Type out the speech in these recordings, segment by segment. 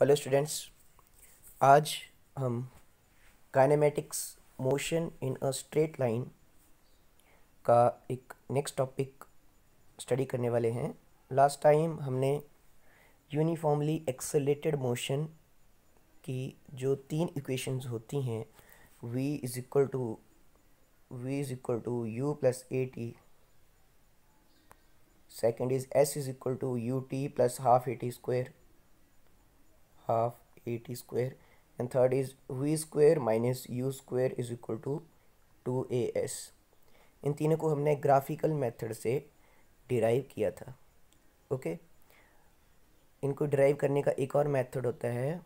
Hello students, आज हम kinematics motion in a straight line का एक नेक्स्ट टॉपिक स्टडी करने वाले हैं। लास्ट टाइम हमने यूनिफॉर्मली एक्सेलेटेड मोशन की जो तीन इक्वेशंस होती हैं v is equal to u plus a t, second is s is equal to u t plus half a t square and third is v square minus u square is equal to 2as। इन तीनों को हमने graphical method से derive किया था। Okay, इनको derive करने का एक और मेथड होता है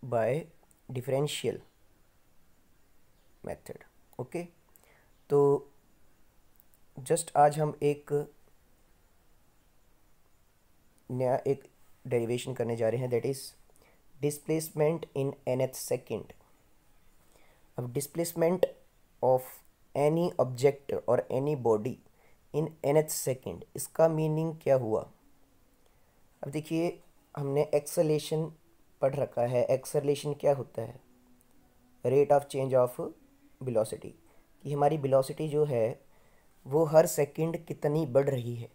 बाय डिफरेंशियल मेथड। ओके, तो जस्ट आज हम एक नया डेरिवेशन करने जा रहे हैं, that is displacement in nth second. अब डिस्प्लेसमेंट ऑफ एनी ऑब्जेक्ट और any body in nth second, इसका मीनिंग क्या हुआ? अब देखिए, हमने एक्सेलेरेशन पढ़ रखा है। एक्सेलेरेशन क्या होता है? Rate of change of velocity, कि हमारी वेलोसिटी जो है वो हर सेकंड कितनी बढ़ रही है।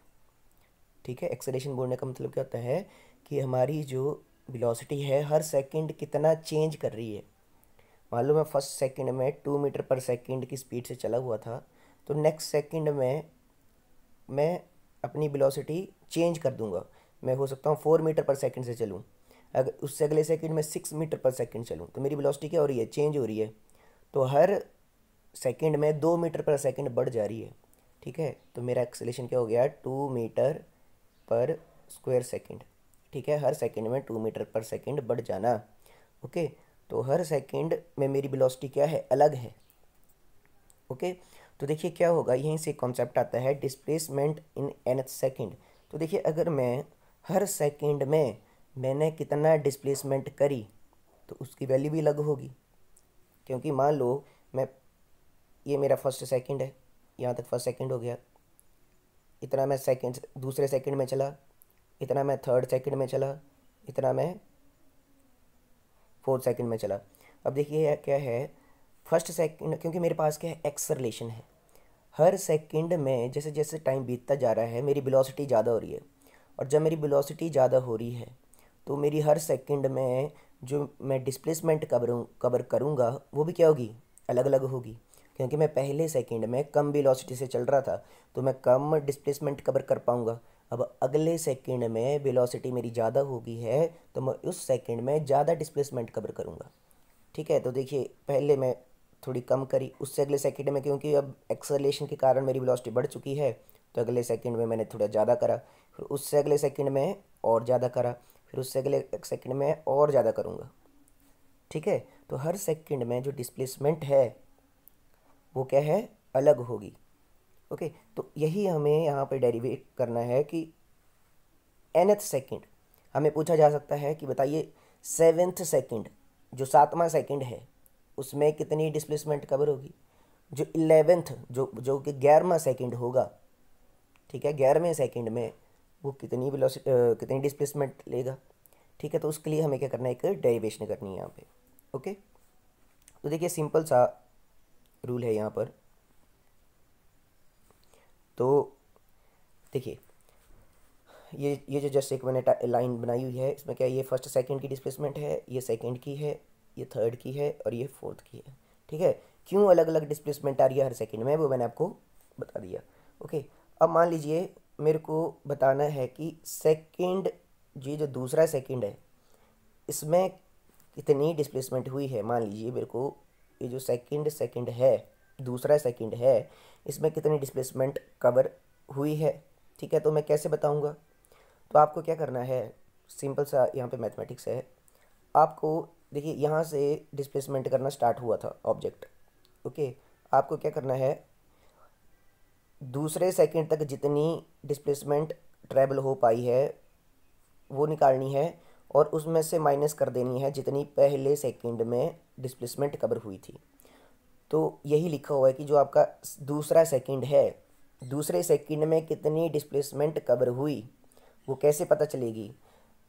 ठीक है, एक्सेलेरेशन बोलने का मतलब क्या होता है कि हमारी जो वेलोसिटी है हर सेकंड कितना चेंज कर रही है। मान लो मैं फर्स्ट सेकंड में 2 मीटर पर सेकंड की स्पीड से चला हुआ था, तो नेक्स्ट सेकंड में मैं अपनी वेलोसिटी चेंज कर दूंगा। मैं हो सकता हूँ 4 मीटर पर सेकंड से चलूँ, अगर उससे अगले सेकंड में 6 मीटर पर सेकंड चलूँ, तो मेरी वेलोसिटी क्या हो रही है? चेंज हो रही है। तो हर सेकंड में 2 मीटर पर सेकंड बढ़ जा रही है। ठीक है, तो मेरा एक्सेलेरेशन क्या हो गया? 2 मीटर पर स्क्वायर सेकंड। ठीक है, हर सेकंड में 2 मीटर पर सेकंड बढ़ जाना। ओके, तो हर सेकंड में मेरी वेलोसिटी क्या है? अलग है। ओके, तो देखिए क्या होगा, यहीं से कॉन्सेप्ट आता है डिस्प्लेसमेंट इन nth सेकंड। तो देखिए, अगर मैं हर सेकंड में मैंने कितना डिस्प्लेसमेंट करी तो उसकी वैल्यू भी अलग होगी। क्योंकि मान लो ये मेरा फर्स्ट सेकंड है, यहाँ तक फर्स्ट सेकंड हो गया, इतना मैं सेकंड दूसरे सेकंड में चला, इतना मैं थर्ड सेकंड में चला, इतना मैं फोर्थ सेकंड में चला। अब देखिए क्या है, फर्स्ट सेकंड, क्योंकि मेरे पास क्या है? एक्सेलरेशन है। हर सेकंड में जैसे जैसे टाइम बीतता जा रहा है मेरी वेलोसिटी ज़्यादा हो रही है, और जब मेरी वेलोसिटी ज़्यादा हो रही है तो मेरी हर सेकंड में जो मैं डिस्प्लेसमेंट कवर करूँगा वो भी क्या होगी? अलग अलग होगी। क्योंकि मैं पहले सेकंड में कम वेलोसिटी से चल रहा था तो मैं कम डिस्प्लेसमेंट कवर कर पाऊँगा। अब अगले सेकंड में वेलोसिटी मेरी ज़्यादा हो गई है तो मैं उस सेकंड में ज़्यादा डिस्प्लेसमेंट कवर करूँगा। ठीक है, तो देखिए पहले मैं थोड़ी कम करी, उससे अगले सेकंड में क्योंकि अब एक्सेलरेशन के कारण मेरी वेलोसिटी बढ़ चुकी है तो अगले सेकंड में मैंने थोड़ा ज़्यादा करा, फिर उससे अगले सेकंड में और ज़्यादा करा, फिर उससे अगले सेकंड में और ज़्यादा करूँगा। ठीक है, तो हर सेकंड में जो डिस्प्लेसमेंट है वो क्या है? अलग होगी। ओके, तो यही हमें यहाँ पे डेरिवेट करना है कि nth सेकंड हमें पूछा जा सकता है कि बताइए 7th सेकंड, जो 7वां सेकंड है, उसमें कितनी डिस्प्लेसमेंट कवर होगी? जो 11th, जो कि 11वां सेकंड होगा, ठीक है, 11वें सेकंड में वो कितनी वेलोसिटी कितनी डिस्प्लेसमेंट लेगा? ठीक है, तो उसके लिए हमें क्या करना है? एक डेरिवेशन करनी है यहाँ पे। ओके, तो देखिए सिंपल सा रूल है यहाँ पर। तो देखिए ये जो जस्ट एक मैंने लाइन बनाई हुई है, इसमें क्या है? ये फर्स्ट सेकंड की डिस्प्लेसमेंट है, ये सेकंड की है, ये थर्ड की है और ये फोर्थ की है। ठीक है, क्यों अलग अलग डिस्प्लेसमेंट आ रही है हर सेकंड में, वो मैंने आपको बता दिया। ओके, अब मान लीजिए मेरे को बताना है कि सेकंड, ये जो दूसरा सेकंड है इसमें कितनी डिस्प्लेसमेंट हुई है। मान लीजिए मेरे को ये जो सेकंड है, दूसरा सेकंड है, इसमें कितनी डिस्प्लेसमेंट कवर हुई है। ठीक है, तो मैं कैसे बताऊंगा? तो आपको क्या करना है? सिंपल सा यहाँ पे मैथमेटिक्स है। आपको देखिए यहाँ से डिस्प्लेसमेंट करना स्टार्ट हुआ था ऑब्जेक्ट। ओके, आपको क्या करना है? दूसरे सेकंड तक जितनी डिस्प्लेसमेंट ट्रैवल हो पाई है वो निकालनी है, और उसमें से माइनस कर देनी है जितनी पहले सेकंड में डिस्प्लेसमेंट कवर हुई थी। तो यही लिखा हुआ है कि जो आपका दूसरा सेकंड है, दूसरे सेकंड में कितनी डिस्प्लेसमेंट कवर हुई वो कैसे पता चलेगी?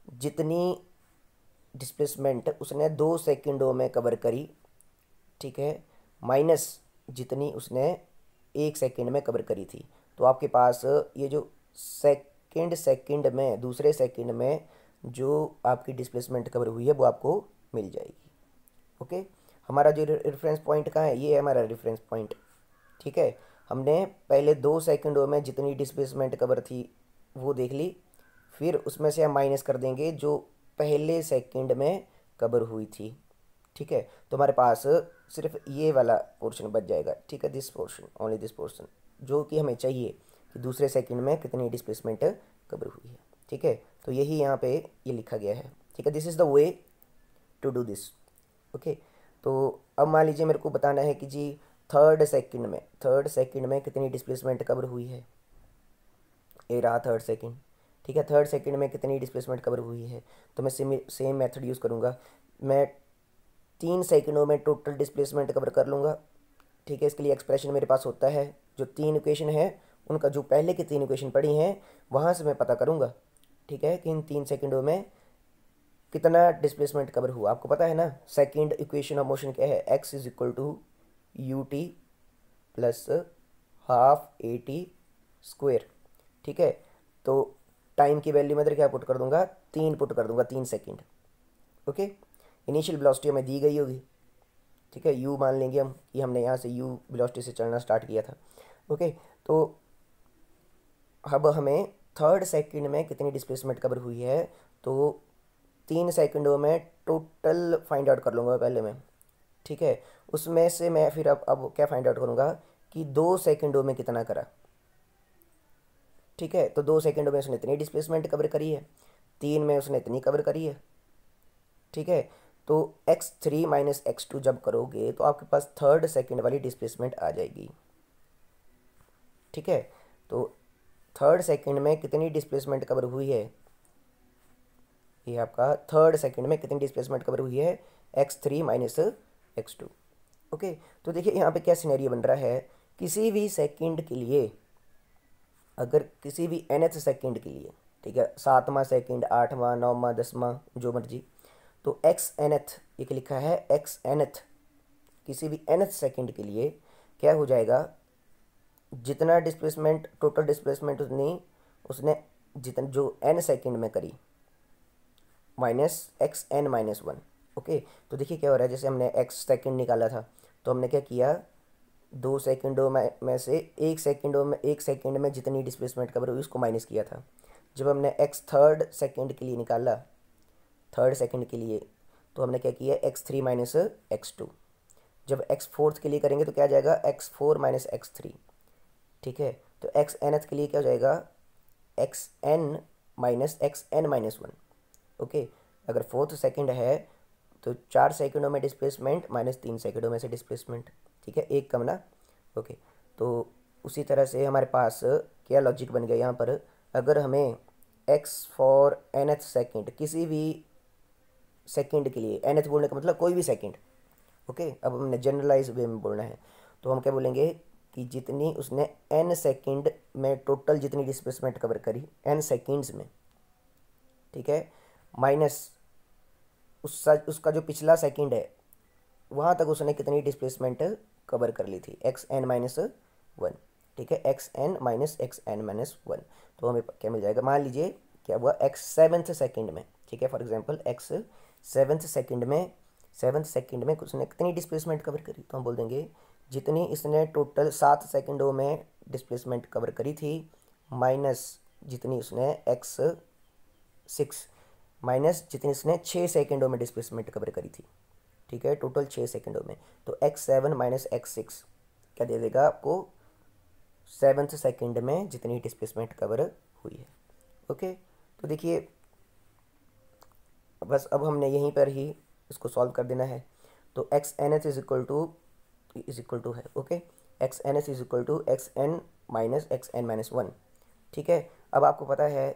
जितनी डिस्प्लेसमेंट उसने 2 सेकंडों में कवर करी, ठीक है, माइनस जितनी उसने 1 सेकंड में कवर करी थी। तो आपके पास ये जो सेकंड में, दूसरे सेकंड में जो आपकी डिस्प्लेसमेंट कवर हुई है वो आपको मिल जाएगी। ओके, हमारा जो रेफरेंस पॉइंट कहाँ है, ये है हमारा रेफरेंस पॉइंट, ठीक है। हमने पहले 2 सेकंडों में जितनी डिस्प्लेसमेंट कवर थी वो देख ली, फिर उसमें से हम माइनस कर देंगे जो पहले सेकंड में कवर हुई थी, ठीक है। तो हमारे पास सिर्फ ये वाला पोर्शन बच जाएगा, ठीक है, this portion, only this portion, जो कि हमें चाहिए कि दूसरे सेकंड में कितनी डिस्प्लेसमेंट कवर हुई है, ठीक है। तो यही यहाँ पे ये लिखा गया है, ठीक है, this is the way to do this. Okay, तो अब मान लीजिए मेरे को बताना है कि जी थर्ड सेकंड में कितनी डिस्प्लेसमेंट कवर हुई है। ये रहा थर्ड सेकंड, ठीक है, थर्ड सेकंड में कितनी डिस्प्लेसमेंट कवर हुई है। तो मैं सेम मेथड यूज़ करूँगा, मैं 3 सेकंडों में टोटल डिस्प्लेसमेंट कवर कर लूँगा, ठीक है। इसके लिए एक्सप्रेशन मेरे पास होता है, जो 3 इक्वेशन है उनका जो पहले की 3 इक्वेशन पड़ी हैं वहाँ से मैं पता करूँगा, ठीक है, कि इन 3 सेकंडों में कितना डिस्प्लेसमेंट कवर हुआ। आपको पता है ना, सेकंड इक्वेशन ऑफ मोशन क्या है, x is equal to u t plus half a t square, ठीक है। तो टाइम की वैल्यू में इधर क्या पुट कर दूंगा, 3 पुट कर दूंगा, 3 सेकंड। ओके, इनिशियल वेलोसिटी हमें दी गई होगी, ठीक है, u मान लेंगे हम कि हमने यहाँ से u वेलोसिटी से चलना स्टार्ट किया था। ओके, तो अब हमें थर्ड सेकंड में कितनी डिस्प्लेसमेंट कवर हुई है, तो 3 सेकंडों में टोटल फाइंड आउट कर लूँगा पहले मैं, ठीक है। उसमें से मैं फिर अब क्या फाइंड आउट करूँगा कि 2 सेकंडों में कितना करा, ठीक है। तो 2 सेकंडों में उसने इतनी डिस्प्लेसमेंट कवर करी है, 3 में उसने इतनी कवर करी है, ठीक है। तो x3 माइनस x2 जब करोगे तो आपके पास थर्ड सेकंड वाली डिस्प्लेसमेंट आ जाएगी, ठीक है। तो थर्ड सेकंड में कितनी डिस्प्लेसमेंट कवर हुई है, ये आपका थर्ड सेकंड में कितनी डिस्प्लेसमेंट कवर हुई है, x3 माइनस x2। ओके, तो देखिए यहाँ पे क्या सिनेरियो बन रहा है, किसी भी सेकंड के लिए, अगर किसी भी nth सेकंड के लिए, ठीक है, 7वां सेकंड, 8वां, 9वां, 10वां, जो मर्जी, तो एक्स nth, ये लिखा है एक्स nth, किसी भी nth सेकंड के लिए क्या हो जाएगा, जितना डिस्प्लेसमेंट, टोटल डिस्प्लेसमेंट उसने जितन जो n सेकंड में करी minus x N minus one. Okay, तो देखिए क्या हो रहा है, जैसे हमने x सेकंड निकाला था तो हमने क्या किया, 2 सेकंडों में से 1 सेकंड में जितनी डिस्प्लेसमेंट कवर हुई उसको माइनस किया था। जब हमने x थर्ड सेकंड के लिए निकाला, थर्ड सेकंड के लिए, तो हमने क्या किया, x3 माइनस x2। जब x फोर्थ के लिए करेंगे तो क्या आ जाएगा, x4 माइनस x3, ठीक है। तो x nth के लिए क्या हो जाएगा, xn minus xn minus one. Okay, अगर फोर्थ सेकंड है तो 4 सेकंडों में डिस्प्लेसमेंट माइनस 3 सेकंडों में से डिस्प्लेसमेंट, ठीक है, एक कम ना। ओके, तो उसी तरह से हमारे पास क्या लॉजिक बन गया यहाँ पर, अगर हमें x फॉर nth सेकंड, किसी भी सेकंड के लिए, nth बोलने का मतलब कोई भी सेकंड, ओके, अब हमने जनरलाइज वे में बोलना है, तो हम क्या बोलेंगे कि जितनी उसने n सेकंड में टोटल जितनी डिस्प्लेसमेंट कवर करी n सेकंड्स में, ठीक है, माइनस उसका जो पिछला सेकंड है वहाँ तक उसने कितनी डिस्प्लेसमेंट कवर कर ली थी, एक्स एन माइनस वन, ठीक है, x N minus x N minus one. तो हमें क्या मिल जाएगा, मान लीजिए क्या हुआ, एक्स सेवन्थ सेकंड में, ठीक है, for example x seventh second में उसने कितनी डिस्प्लेसमेंट कवर करी, तो हम बोल देंगे जितनी इसने टोटल 7 सेकंडों में डिस्प्लेसमेंट कवर करी थी माइनस जितनी उसने एक्स सिक्स माइनस जितनी इसने 6 सेकंडों में डिस्प्लेसमेंट कवर करी थी, ठीक है, टोटल 6 सेकंडों में। तो x7 माइनस x6 क्या दे देगा आपको, सेवन्थ सेकंड में जितनी डिस्प्लेसमेंट कवर हुई है। ओके, तो देखिए बस अब हमने यहीं पर ही इसको सॉल्व कर देना है। तो X N H is equal to है, okay, X N H is equal to X N minus x N minus one, ठीक है। अब आपको पता है,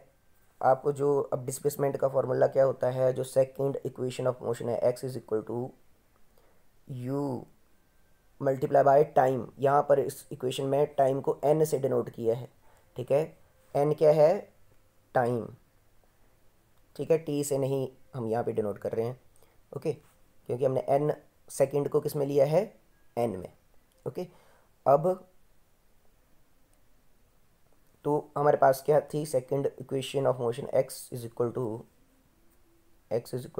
आपको जो अब डिस्प्लेसमेंट का फॉर्मूला क्या होता है, जो सेकंड इक्वेशन ऑफ मोशन है, x is equal to you multiply by time. यहाँ पर इस इक्वेशन में टाइम को n से डिनोट किया है, ठीक है, n क्या है, टाइम, ठीक है, t से नहीं हम यहाँ पे डिनोट कर रहे हैं, ओके, क्योंकि हमने n सेकंड को किस में लिया है, n में, ओके। अब तो हमारे पास क्या थी second equation of motion, x is equal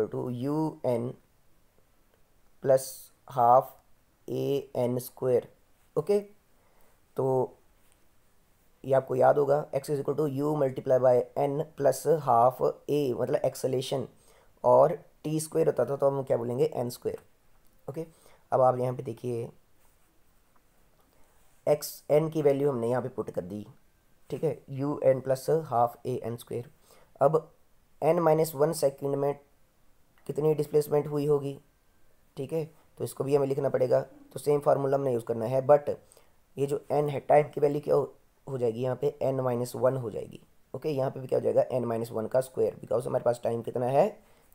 to U N plus half A N square, okay. तो ये आपको याद होगा, x is equal to you multiply by N plus half A मतलब एक्सेलेशन, और टी स्क्वेयर होता था तो हम क्या बोलेंगे, एन स्क्वेयर, ओके। अब आप यहाँ पे देखिए एक्स एन की वैल्यू हमने यहाँ पे पुट कर दी, ठीक है, u N plus half A N square. अब एन माइनस वन सेकेंड में कितनी डिस्प्लेसमेंट हुई होगी, ठीक है, तो इसको भी हमें लिखना पड़ेगा, तो सेम फार्मूला हमने यूज़ करना है, बट ये जो एन है टाइम की वैल्यू क्या हो जाएगी यहाँ पे, एन माइनस वन हो जाएगी, ओके। यहाँ पे भी क्या हो जाएगा, एन माइनस वन का स्क्वायर, बिकॉज हमारे पास टाइम कितना है,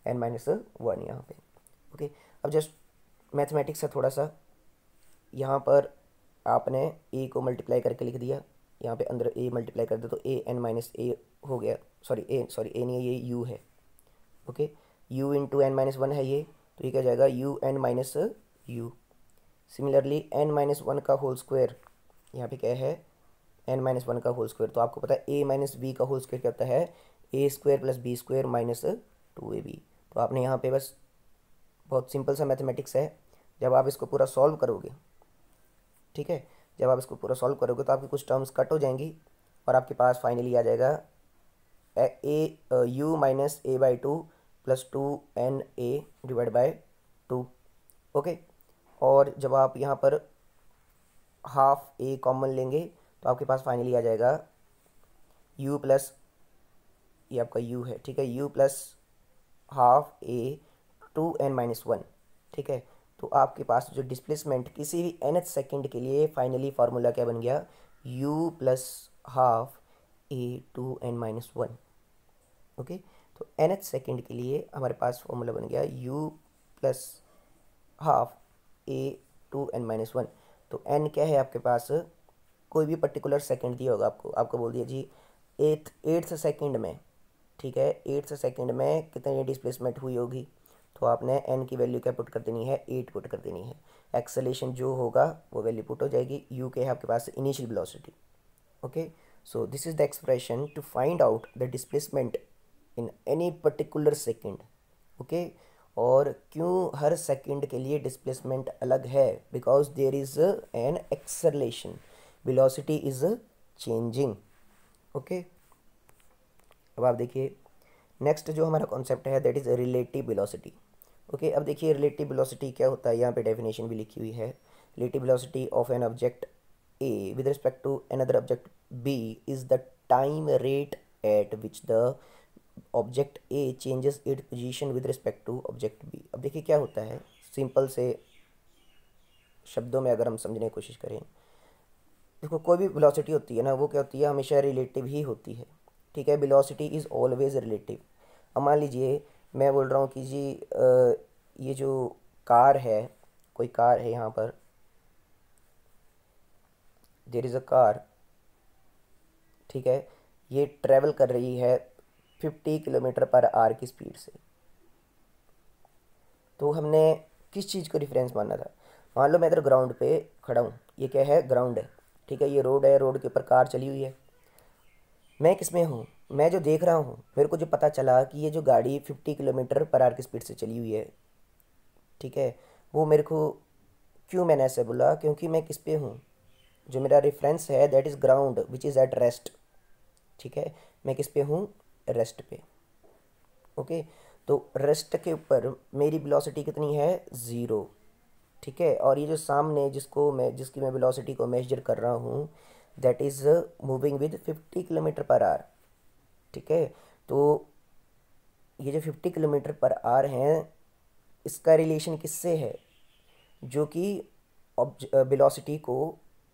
एन माइनस वन यहाँ पे, ओके। अब जस्ट मैथमेटिक्स है थोड़ा सा, यहाँ पर आपने ए को मल्टीप्लाई करके लिख दिया, यहाँ पे अंदर ए मल्टीप्लाई कर दो तो ए एन माइनस ए हो गया, सॉरी ए नहीं है, ये यू है, okay. U into N minus one है ये, तो ये क्या हो जाएगा, U N minus U. Similarly N minus one का होल स्क्वायर, यहाँ पे क्या है, एन माइनस वन का होल स्क्वायर, तो आपको पता है ए माइनस बी का होल स्क्वायर क्या होता है, A square plus B square minus two A B. तो आपने यहाँ पे बस बहुत सिंपल सा मैथमेटिक्स है, जब आप इसको पूरा सॉल्व करोगे, ठीक है, जब आप इसको पूरा सॉल्व करोगे तो आपकी कुछ टर्म्स कट हो जाएंगी और आपके पास फाइनली आ जाएगा A U minus A by two plus two N A divide by two, okay. और जब आप यहाँ पर हाफ ए कॉमन लेंगे तो आपके पास फाइनली आ जाएगा u प्लस, ये आपका u है, ठीक है, u plus half a two n minus one, ठीक है। तो आपके पास जो डिस्प्लेसमेंट किसी भी nth सेकेंड के लिए फाइनली फार्मूला क्या बन गया, u plus half a two n minus one, okay. तो nth सेकेंड के लिए हमारे पास फार्मूला बन गया u plus half a two n minus one. तो n क्या है आपके पास, कोई भी पर्टिकुलर सेकंड दिया होगा आपको बोल दिया जी एट्थ सेकंड में, ठीक है, एट्थ सेकंड में कितनी डिस्प्लेसमेंट हुई होगी, तो आपने n की वैल्यू क्या पुट कर देनी है, 8 पुट कर देनी है। एक्सेलेरेशन जो होगा वो वैल्यू पुट हो जाएगी, u के है आपके पास initial velocity, okay. So this is the expression to find out the displacement in any particular second, okay. और क्यों हर सेकंड के लिए डिस्प्लेसमेंट अलग है, because there is an acceleration, velocity is changing, okay. अब आप देखिए नेक्स्ट जो हमारा कॉन्सेप्ट है that is relative velocity, okay. अब देखिए रिलेटिव वेलोसिटी क्या होता है, यहाँ पे डेफिनेशन भी लिखी हुई है, relative velocity of an object A with respect to another object B is the time rate at which the object A changes it position with respect to object B. अब देखिए क्या होता है, सिंपल से शब्दों में अगर हम समझने की कोशिश करें, देखो कोई भी वेलोसिटी होती है ना, वो क्या होती है, हमेशा रिलेटिव ही होती है, ठीक है, वेलोसिटी इज़ ऑलवेज रिलेटिव। अब मान लीजिए मैं बोल रहा हूँ कि जी ये जो कार है, कोई कार है यहाँ पर, देयर इज़ अ कार, ठीक है, ये ट्रैवल कर रही है 50 किलोमीटर पर आवर की स्पीड से। तो हमने किस चीज़ को रिफरेंस मानना था, मान लो मैं इधर ग्राउंड पे खड़ा हूँ, ये क्या है, ग्राउंड है, ठीक है, ये रोड है, रोड के ऊपर कार चली हुई है, मैं किस में हूँ, मैं जो देख रहा हूँ, मेरे को जो पता चला कि ये जो गाड़ी 50 किलोमीटर पर आवर की स्पीड से चली हुई है, ठीक है, वो मेरे को, क्यों मैंने ऐसे बोला, क्योंकि मैं किस पे हूँ, जो मेरा रेफरेंस है that is ground which is at rest, ठीक है, मैं किस पे हूँ, रेस्ट पे, ओके। तो रेस्ट के ऊपर मेरी वेलोसिटी कितनी है, ज़ीरो, ठीक है, और ये जो सामने जिसकी मैं वेलोसिटी को मेजर कर रहा हूँ that is moving with 50 kilometre per hour, ठीक है। तो ये जो 50 किलोमीटर पर आवर हैं, इसका रिलेशन किससे है, जो कि वेलोसिटी को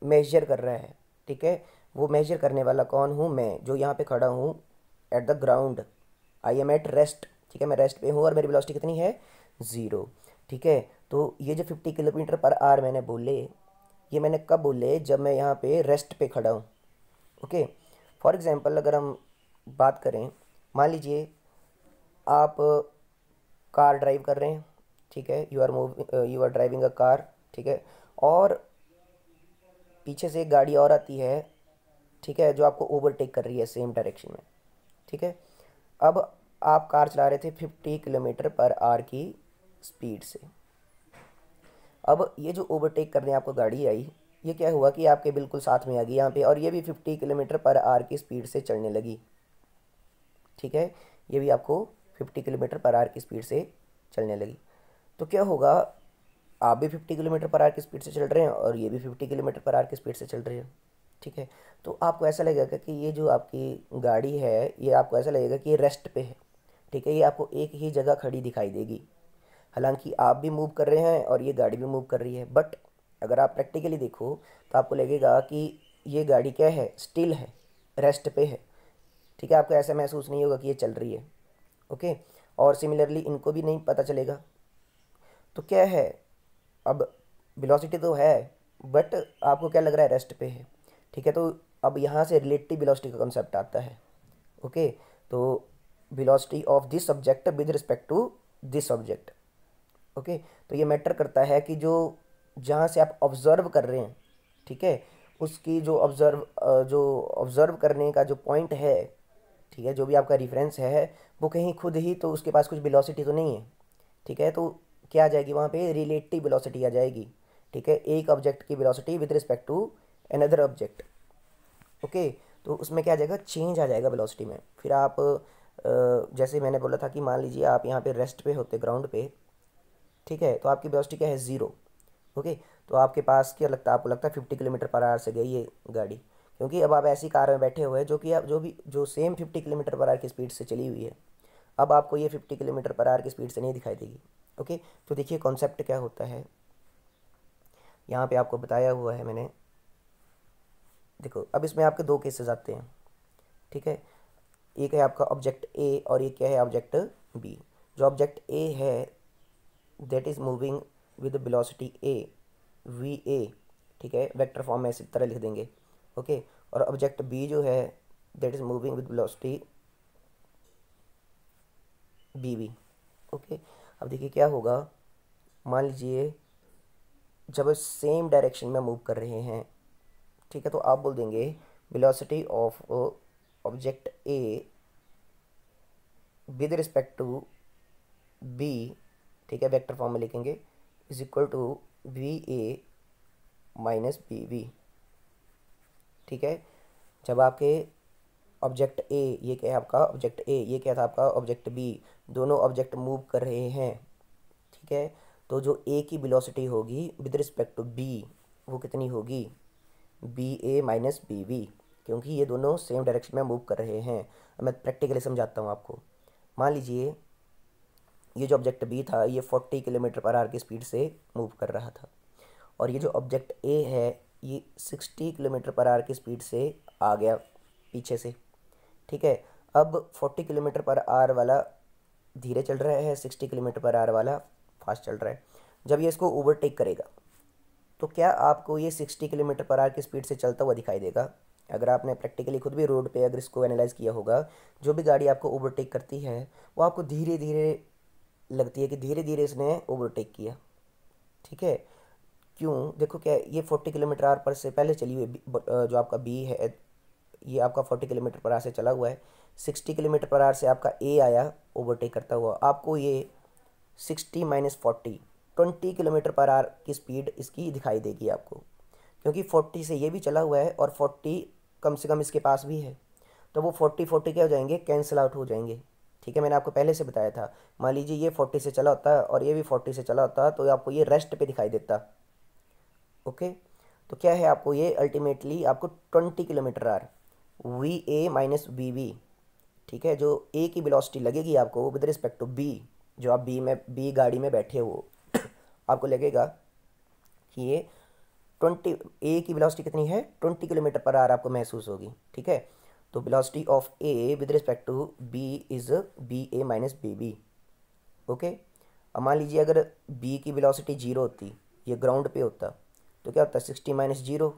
मेजर कर रहा है, ठीक है। वो मेजर करने वाला कौन हूँ, मैं जो यहाँ पे खड़ा हूँ at the ground, I am at rest, ठीक है, मैं रेस्ट पे हूँ और मेरी वेलोसिटी कितनी है, ज़ीरो, ठीक है। तो ये जो 50 किलोमीटर पर आवर मैंने बोले, ये मैंने कब बोले, जब मैं यहाँ पे रेस्ट पे खड़ा हूँ, ओके। फॉर एग्ज़ाम्पल अगर हम बात करें, मान लीजिए आप कार ड्राइव कर रहे हैं, ठीक है, you are driving a car, ठीक है, और पीछे से एक गाड़ी और आती है, ठीक है, जो आपको ओवरटेक कर रही है सेम डायरेक्शन में, ठीक है। अब आप कार चला रहे थे 50 किलोमीटर पर आवर की स्पीड से। अब ये जो ओवरटेक करने आपको गाड़ी आई, ये क्या हुआ कि आपके बिल्कुल साथ में आ गई यहाँ पे, और ये भी 50 किलोमीटर पर आवर की स्पीड से चलने लगी, ठीक है, ये भी आपको 50 किलोमीटर पर आवर की स्पीड से चलने लगी। तो क्या होगा, आप भी 50 किलोमीटर पर आवर की स्पीड से चल रहे हैं और ये भी 50 किलोमीटर पर आवर की स्पीड से चल रही है, ठीक है। तो आपको ऐसा लगेगा कि ये जो आपकी गाड़ी है, ये आपको ऐसा लगेगा कि ये रेस्ट पे है, ठीक है, ये आपको एक ही जगह खड़ी दिखाई देगी। हालांकि आप भी मूव कर रहे हैं और ये गाड़ी भी मूव कर रही है, बट अगर आप प्रैक्टिकली देखो तो आपको लगेगा कि ये गाड़ी क्या है, स्टिल है, रेस्ट पे है, ठीक है। आपको ऐसा महसूस नहीं होगा कि ये चल रही है, ओके। और सिमिलरली इनको भी नहीं पता चलेगा। तो क्या है, अब वेलोसिटी तो है, बट आपको क्या लग रहा है, रेस्ट पे है, ठीक है। तो अब यहाँ से रिलेटिव वेलोसिटी का कंसेप्ट आता है, ओके। तो velocity of this object with respect to this object, okay. तो ये मैटर करता है कि जो जहाँ से आप ऑब्जर्व कर रहे हैं, ठीक है, उसकी जो ऑब्जर्व करने का जो पॉइंट है, ठीक है, जो भी आपका रेफरेंस है, वो कहीं खुद ही तो उसके पास कुछ वेलोसिटी तो नहीं है, ठीक है। तो क्या आ जाएगी वहाँ पे, रिलेटिव वेलोसिटी आ जाएगी, ठीक है, एक ऑब्जेक्ट की velocity with respect to another object, okay. तो उसमें क्या आ जाएगा, चेंज आ जाएगा वेलोसिटी में। फिर आप जैसे मैंने बोला था कि मान लीजिए आप यहाँ पे रेस्ट पे होते, ग्राउंड पे, ठीक है, तो आपकी वेलोसिटी क्या है, ज़ीरो, ओके। तो आपके पास क्या लगता है, आपको लगता है 50 किलोमीटर पर आवर से गई ये गाड़ी, क्योंकि अब आप ऐसी कार में बैठे हुए हैं जो कि आप जो सेम 50 किलोमीटर पर आवर की स्पीड से चली हुई है। अब आपको ये 50 किलोमीटर पर आवर की स्पीड से नहीं दिखाई देगी, ओके। तो देखिए कॉन्सेप्ट क्या होता है, यहाँ पे आपको बताया हुआ है मैंने। देखो अब इसमें आपके दो केसेस आते हैं, ठीक है। एक है आपका ऑब्जेक्ट ए और एक क्या है, ऑब्जेक्ट बी। जो ऑब्जेक्ट ए है that is moving with velocity A, V A, ठीक है, वेक्टर फॉर्म में इसी तरह लिख देंगे, ओके। और ऑब्जेक्ट बी जो है that is moving with velocity B V, okay. अब देखिए क्या होगा, मान लीजिए जब सेम डायरेक्शन में मूव कर रहे हैं, ठीक है, तो आप बोल देंगे velocity of object A with respect to B, ठीक है, वेक्टर फॉर्म में लिखेंगे, is equal to V A minus B V, ठीक है। जब आपके ऑब्जेक्ट ए, ये क्या है आपका ऑब्जेक्ट ए, ये क्या था आपका ऑब्जेक्ट बी, दोनों ऑब्जेक्ट मूव कर रहे हैं, ठीक है। तो जो ए की वेलोसिटी होगी विद रिस्पेक्ट टू बी, वो कितनी होगी, B A minus B V, क्योंकि ये दोनों सेम डायरेक्शन में मूव कर रहे हैं। अब मैं प्रैक्टिकली समझाता हूँ आपको। मान लीजिए ये जो ऑब्जेक्ट बी था ये 40 किलोमीटर पर आवर की स्पीड से मूव कर रहा था, और ये जो ऑब्जेक्ट ए है ये 60 किलोमीटर पर आवर की स्पीड से आ गया पीछे से, ठीक है। अब 40 किलोमीटर पर आवर वाला धीरे चल रहा है, 60 किलोमीटर पर आवर वाला फास्ट चल रहा है। जब ये इसको ओवरटेक करेगा तो क्या आपको ये 60 किलोमीटर पर आवर की स्पीड से चलता हुआ दिखाई देगा। अगर आपने प्रैक्टिकली खुद भी रोड पे अगर इसको एनालाइज किया होगा, जो भी गाड़ी आपको ओवरटेक करती है वो आपको धीरे धीरे लगती है कि धीरे धीरे इसने ओवरटेक किया, ठीक है। क्यों, देखो क्या है, ये 40 किलोमीटर आवर पर से पहले चली हुई जो आपका बी है, ये आपका 40 किलोमीटर पर आवर से चला हुआ है। 60 किलोमीटर पर आवर से आपका ए आया ओवरटेक करता हुआ, आपको ये 60 - 40 20 किलोमीटर पर आवर की स्पीड इसकी दिखाई देगी आपको, क्योंकि 40 से ये भी चला हुआ है और 40 कम से कम इसके पास भी है। तो वो 40 क्या हो जाएंगे, कैंसिल आउट हो जाएंगे, ठीक है। मैंने आपको पहले से बताया था, मान लीजिए ये 40 से चला होता है और ये भी 40 से चला होता तो आपको ये रेस्ट पे दिखाई देता, ओके। तो क्या है, आपको ये अल्टीमेटली आपको 20 kilometre hour V A minus V V, ठीक है, जो ए की वेलोसिटी लगेगी आपको विद रिस्पेक्ट टू बी, जो आप बी गाड़ी में बैठे हो, आपको लगेगा कि ये 20, ए की वेलोसिटी कितनी है, 20 किलोमीटर पर आवर आपको महसूस होगी, ठीक है। तो velocity of A with respect to B is B A minus B B, okay. अब मान लीजिए अगर बी की वेलोसिटी जीरो होती, ये ग्राउंड पे होता, तो क्या होता है 60 - 0,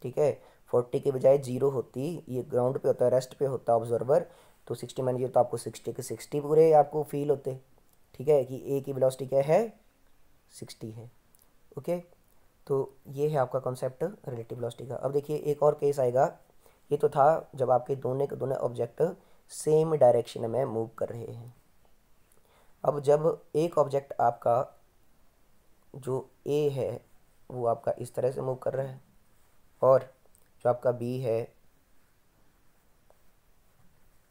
ठीक है। 40 के बजाय जीरो होती, ये ग्राउंड पे होता है, रेस्ट पे होता ऑब्जर्वर, तो 60 - 0 तो आपको 60 के 60 पूरे आपको फील होते, ठीक है, कि ए की वेलोसिटी क्या है 60 है। ओके, तो ये है आपका कॉन्सेप्ट रिलेटिव वेलोसिटी का। अब देखिए एक और केस आएगा, ये तो था जब आपके दोनों के दोनों ऑब्जेक्ट सेम डायरेक्शन में मूव कर रहे हैं। अब जब एक ऑब्जेक्ट आपका जो ए है वो आपका इस तरह से मूव कर रहा है और जो आपका बी है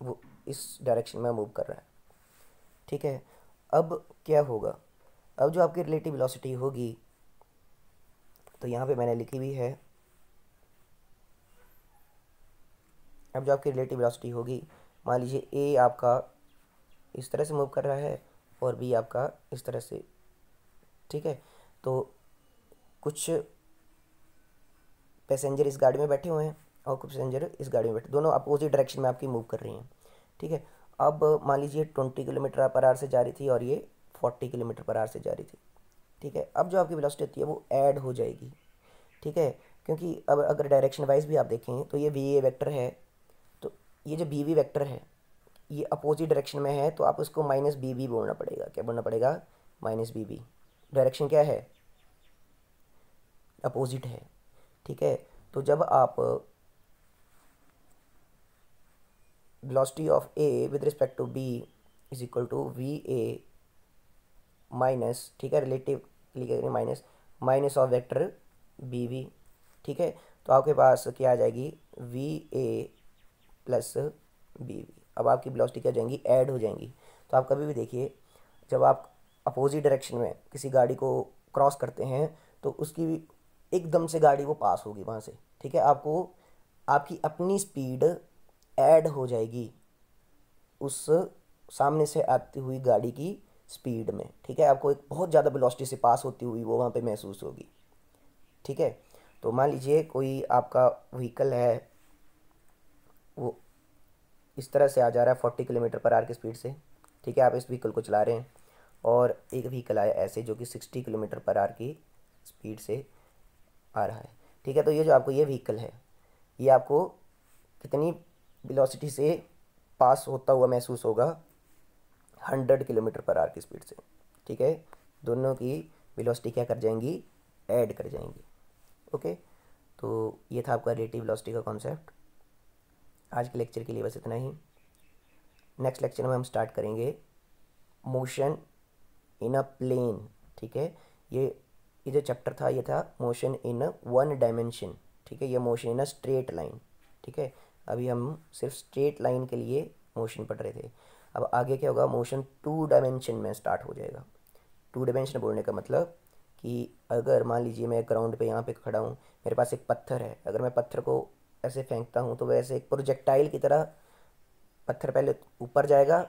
वो इस डायरेक्शन में मूव कर रहा है, ठीक है। अब क्या होगा, अब जो आपकी रिलेटिव वेलोसिटी होगी, तो यहाँ पे मैंने लिखी हुई है, अब जो आपकी रिलेटिव वेलोसिटी होगी, मान लीजिए ए आपका इस तरह से मूव कर रहा है और बी आपका इस तरह से, ठीक है। तो कुछ पैसेंजर इस गाड़ी में बैठे हुए हैं और कुछ पैसेंजर इस गाड़ी में बैठे, दोनों अपोजिट डायरेक्शन में आपकी मूव कर रही हैं, ठीक है। अब मान लीजिए 20 किलोमीटर पर आवर से जा रही थी और ये 40 किलोमीटर पर आवर से जा रही थी, ठीक है। अब जो आपकी वेलोसिटी होती है वो ऐड हो जाएगी, ठीक है, क्योंकि अब अगर डायरेक्शन वाइज भी आप देखें तो ये वी ए वेक्टर है, तो ये जो बी वी वेक्टर है ये अपोजिट डायरेक्शन में है, तो आप उसको माइनस बी बी बोलना पड़ेगा। क्या बोलना पड़ेगा? Minus B B. डायरेक्शन क्या है? अपोजिट है, ठीक है। तो जब आप velocity of A with respect to B is equal to V A minus, ठीक है, रिलेटिव लिखेंगे minus minus of vector B V, ठीक है। तो आपके पास क्या आ जाएगी? V A plus B V. अब आपकी वेलोसिटी क्या हो जाएंगी? ऐड हो जाएंगी। तो आप कभी भी देखिए जब आप अपोजिट डायरेक्शन में किसी गाड़ी को क्रॉस करते हैं तो उसकी एकदम से गाड़ी वो पास होगी वहाँ से, ठीक है। आपको आपकी अपनी स्पीड ऐड हो जाएगी उस सामने से आती हुई गाड़ी की स्पीड में, ठीक है। आपको एक बहुत ज़्यादा वेलोसिटी से पास होती हुई वो वहाँ पे महसूस होगी, ठीक है। तो मान लीजिए कोई आपका व्हीकल है, वो इस तरह से आ जा रहा है 40 किलोमीटर पर आवर की स्पीड से, ठीक है। आप इस व्हीकल को चला रहे हैं और एक व्हीकल आया ऐसे जो कि 60 किलोमीटर पर आवर की स्पीड से आ रहा है, ठीक है। तो ये जो आपको ये व्हीकल है ये आपको कितनी वेलोसिटी से पास होता हुआ महसूस होगा? 100 किलोमीटर पर आवर की स्पीड से, ठीक है। दोनों की वेलोसिटी क्या कर जाएंगी? ऐड कर जाएंगी, ओके। तो ये था आपका रिलेटिव वेलोसिटी का कॉन्सेप्ट। आज के लेक्चर के लिए बस इतना ही। नेक्स्ट लेक्चर में हम स्टार्ट करेंगे मोशन इन अ प्लेन, ठीक है। ये जो चैप्टर था ये था मोशन इन वन डायमेंशन, ठीक है। ये motion in a straight line, ठीक है। अभी हम सिर्फ स्ट्रेट लाइन के लिए मोशन पढ़ रहे थे। अब आगे क्या होगा? मोशन 2 डायमेंशन में स्टार्ट हो जाएगा। 2 डायमेंशन बोलने का मतलब कि अगर मान लीजिए मैं ग्राउंड पे यहाँ पे खड़ा हूँ, मेरे पास एक पत्थर है, अगर मैं पत्थर को ऐसे फेंकता हूँ तो वैसे एक प्रोजेक्टाइल की तरह पत्थर पहले ऊपर जाएगा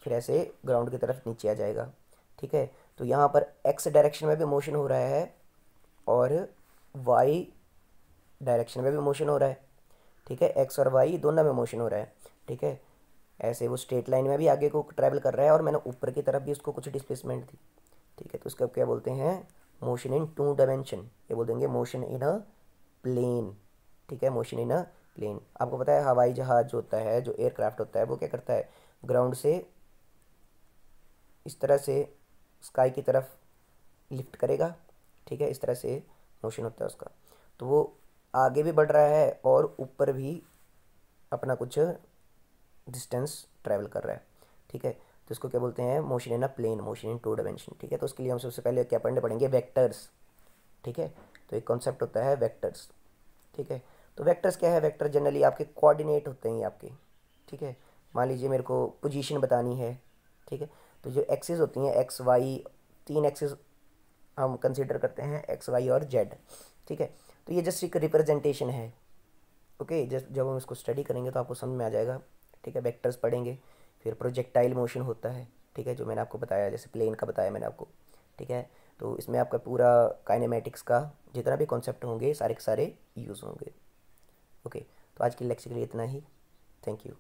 फिर ऐसे ग्राउंड की तरफ नीचे आ जाएगा, ठीक है। तो यहाँ पर एक्स डायरेक्शन में भी मोशन हो रहा है और वाई डायरेक्शन में भी मोशन हो रहा है, ठीक है। एक्स और वाई दोनों में मोशन हो रहा है, ठीक है। ऐसे वो स्ट्रेट लाइन में भी आगे को ट्रैवल कर रहा है और मैंने ऊपर की तरफ भी उसको कुछ डिस्प्लेसमेंट दी, ठीक है। तो उसका क्या बोलते हैं? Motion in 2 dimension. ये बोल देंगे मोशन इन अ प्लेन, ठीक है। Motion in a plane. आपको पता है हवाई जहाज जो होता है, जो एयरक्राफ्ट होता है, वो क्या करता है? ग्राउंड से इस तरह से स्काई की तरफ लिफ्ट करेगा, ठीक है। इस तरह से मोशन होता है उसका। तो वो आगे भी बढ़ रहा है और ऊपर भी अपना कुछ डिस्टेंस ट्रैवल कर रहा है, ठीक है। तो इसको क्या बोलते हैं? Motion in a plane, motion in 2 dimension, ठीक है। तो उसके लिए हम सबसे पहले क्या पढ़ने पड़ेंगे? वेक्टर्स, ठीक है। तो एक कॉन्सेप्ट होता है वेक्टर्स, ठीक है। तो वेक्टर्स क्या है? वेक्टर जनरली आपके कोऑर्डिनेट होते हैं आपके, ठीक है। मान लीजिए मेरे को पोजीशन बतानी है, ठीक है। तो जो एक्सिस होती हैं एक्स वाई, 3 एक्सिस हम कंसीडर करते हैं, एक्स वाई और जेड, ठीक है। तो ये जस्ट एक रिप्रेजेंटेशन है, ओके। जब हम इसको स्टडी करेंगे तो आपको समझ में आ जाएगा, ठीक है। वेक्टर्स पढ़ेंगे, फिर प्रोजेक्टाइल मोशन होता है, ठीक है, जो मैंने आपको बताया, जैसे प्लेन का बताया मैंने आपको, ठीक है। तो इसमें आपका पूरा काइनेमेटिक्स का जितना भी कॉन्सेप्ट होंगे सारे के सारे यूज़ होंगे, ओके। तो आज के लेक्चर के लिए इतना ही। Thank you.